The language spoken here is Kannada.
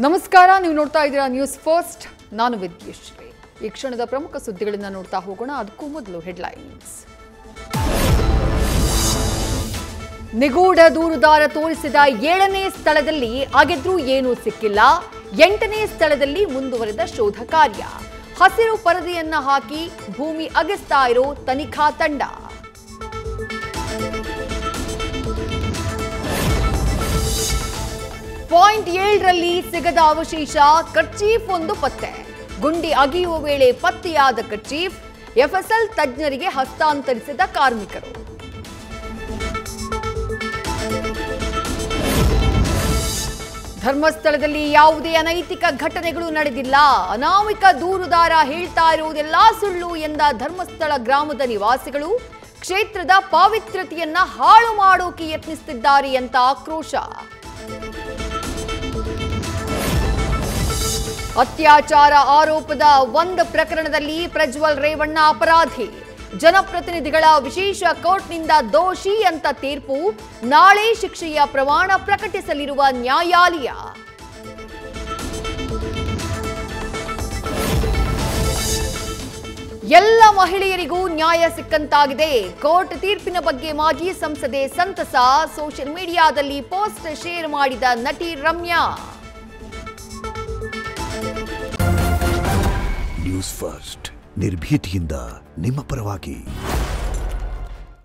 ನಮಸ್ಕಾರ, ನೀವು ನೋಡ್ತಾ ಇದ್ದೀರಾ ನ್ಯೂಸ್ ಫಸ್ಟ್. ನಾನು ವಿದ್ಯಶ್ರೀ. ಈ ಕ್ಷಣದ ಪ್ರಮುಖ ಸುದ್ದಿಗಳನ್ನು ನೋಡ್ತಾ ಹೋಗೋಣ. ಅದಕ್ಕೂ ಮೊದಲು ಹೆಡ್ಲೈನ್ಸ್. ನಿಗೂಢ ದೂರುದಾರ ತೋರಿಸಿದ 7ನೇ ಸ್ಥಳದಲ್ಲಿ ಅಗೆದ್ರೂ ಏನೂ ಸಿಕ್ಕಿಲ್ಲ. 8ನೇ ಸ್ಥಳದಲ್ಲಿ ಮುಂದುವರೆದ ಶೋಧ ಕಾರ್ಯ. ಹಸಿರು ಪರದೆಯನ್ನ ಹಾಕಿ ಭೂಮಿ ಅಗೆಸ್ತಾ ಇರೋ ತನಿಖಾ ತಂಡ. ಪಾಯಿಂಟ್ 7ರಲ್ಲಿ ಸಿಗದ ಅವಶೇಷ, ಕರ್ಚೀಫ್ ಒಂದು ಪತ್ತೆ. ಗುಂಡಿ ಅಗೆಯುವ ವೇಳೆ ಪತ್ತೆಯಾದ ಕರ್ಚೀಫ್ ಎಫ್ಎಸ್ಎಲ್ ತಜ್ಞರಿಗೆ ಹಸ್ತಾಂತರಿಸಿದ ಕಾರ್ಮಿಕರು. ಧರ್ಮಸ್ಥಳದಲ್ಲಿ ಯಾವುದೇ ಅನೈತಿಕ ಘಟನೆಗಳು ನಡೆದಿಲ್ಲ. ಅನಾಮಿಕ ದೂರುದಾರ ಹೇಳ್ತಾ ಇರುವುದೆಲ್ಲ ಸುಳ್ಳು ಎಂದ ಧರ್ಮಸ್ಥಳ ಗ್ರಾಮದ ನಿವಾಸಿಗಳು ಕ್ಷೇತ್ರದ ಪಾವಿತ್ರ್ಯತೆಯನ್ನ ಹಾಳು ಮಾಡೋಕೆ ಯತ್ನಿಸುತ್ತಿದ್ದಾರೆ ಅಂತ ಆಕ್ರೋಶ. ಅತ್ಯಾಚಾರ ಆರೋಪದ ಒಂದು ಪ್ರಕರಣದಲ್ಲಿ ಪ್ರಜ್ವಲ್ ರೇವಣ್ಣ ಅಪರಾಧಿ. ಜನಪ್ರತಿನಿಧಿಗಳ ವಿಶೇಷ ಕೋರ್ಟ್ನಿಂದ ದೋಷಿ ಅಂತ ತೀರ್ಪು. ನಾಳೆ ಶಿಕ್ಷೆಯ ಪ್ರಮಾಣ ಪ್ರಕಟಿಸಲಿರುವ ನ್ಯಾಯಾಲಯ. ಎಲ್ಲ ಮಹಿಳೆಯರಿಗೂ ನ್ಯಾಯ ಸಿಕ್ಕಂತಾಗಿದೆ. ಕೋರ್ಟ್ ತೀರ್ಪಿನ ಬಗ್ಗೆ ಮಾಜಿ ಸಂಸದೆ ಸಂತಸ. ಸೋಷಿಯಲ್ ಮೀಡಿಯಾದಲ್ಲಿ ಪೋಸ್ಟ್ ಶೇರ್ ಮಾಡಿದ ನಟಿ ರಮ್ಯಾ. ನ್ಯೂಸ್ ಫಸ್ಟ್, ನಿರ್ಭೀತಿಯಿಂದ ನಿಮ್ಮ ಪರವಾಗಿ.